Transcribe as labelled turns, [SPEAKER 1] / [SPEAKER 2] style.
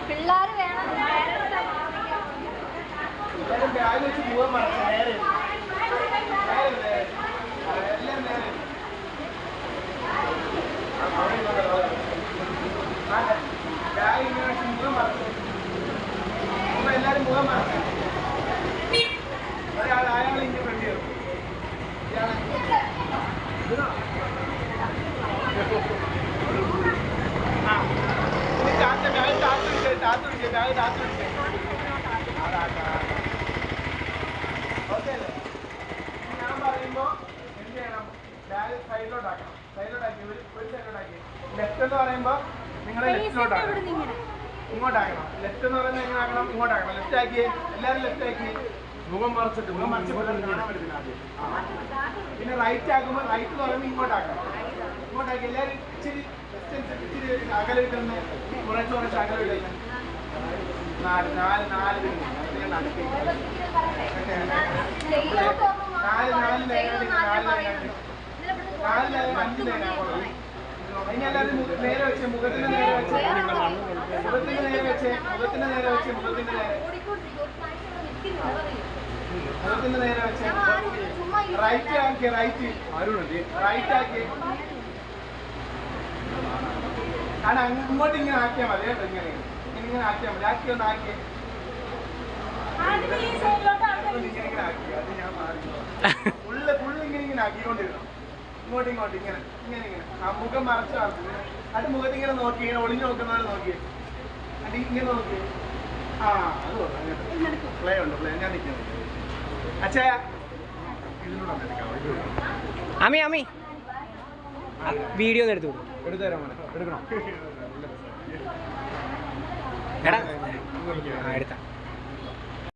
[SPEAKER 1] പിള്ളേർ വേണം
[SPEAKER 2] എല്ലാരും മുഖം മറക്കാം അയാൾ ഇങ്ങനെ ഫ്രണ്ട് ചെയ്യും ഓക്കെ അല്ലേ ഞാൻ പറയുമ്പോ എന്ത് ചെയ്യണം ബാഗ് സൈഡിലോട്ടാക്കണം സൈഡിലോട്ടാക്കി ഒരു സൈഡിലോട്ടാക്കി ലെഫ്റ്റ് എന്ന് പറയുമ്പോ നിങ്ങൾ ലെഫ്റ്റിലോട്ടാക്കണം ഇങ്ങോട്ടാക്കണം ലെഫ്റ്റ് എന്ന് പറയുന്നത് എങ്ങനെ ആക്കണം ഇങ്ങോട്ടാക്കണം ലെഫ്റ്റ് ആക്കി എല്ലാവരും ലെഫ്റ്റ് ആക്കി മുഖം മറിച്ചിട്ട് കാണാൻ പറ്റത്തില്ല ആദ്യം പിന്നെ റൈറ്റ് ആക്കുമ്പോൾ റൈറ്റ് എന്ന് പറയുമ്പോൾ ഇങ്ങോട്ടാക്കണം ഇങ്ങോട്ടാക്കി എല്ലാവരും ഇച്ചിരി ഇച്ചിരി അകലെ കിട്ടുന്ന കുറച്ച് അകലെ കിട്ടുന്ന നാല് അഞ്ച് ഇനി എല്ലാവരും നേരെ വെച്ച് മുഖത്തിന് നേരെ വെച്ച് മുഖത്തിന് നേരെ വെച്ച് മുഖത്തിന് നേരെ വെച്ച് മുഖത്തിന്റെ നേരെ വെച്ച് റൈറ്റ് ആക്കി റൈറ്റ് ആക്കി കാരണം ഇങ്ങോട്ട് ഇങ്ങനെ ആക്കിയാൽ മതി കേട്ടോ ഇങ്ങനെ ആക്കിയാൽ മതി ആക്കി ഒന്ന് ആക്കി ഇങ്ങനെ ആക്കി അത് ഞാൻ മാറി ഫുള്ള് ഇങ്ങനെ ആക്കിക്കൊണ്ടിരുന്നു ഇങ്ങോട്ട് ഇങ്ങനെ ആ മുഖം മറച്ചു അത് മുഖത്ത് ഇങ്ങനെ നോക്കി ഇങ്ങനെ ഒളിഞ്ഞു നോക്കുന്നവരെ നോക്കി അത് ഇങ്ങനെ നോക്കി ആ അത് പ്ലേ ഉണ്ട് പ്ലേ ഞാൻ നിൽക്കുന്നത് അച്ഛാ
[SPEAKER 3] അമ്മി അമ്മി വീഡിയോ ഒന്ന് എടുത്തു
[SPEAKER 2] എടുത്തുതരാം മോനെ എടുക്കണോ
[SPEAKER 3] എടാ എടുത്താ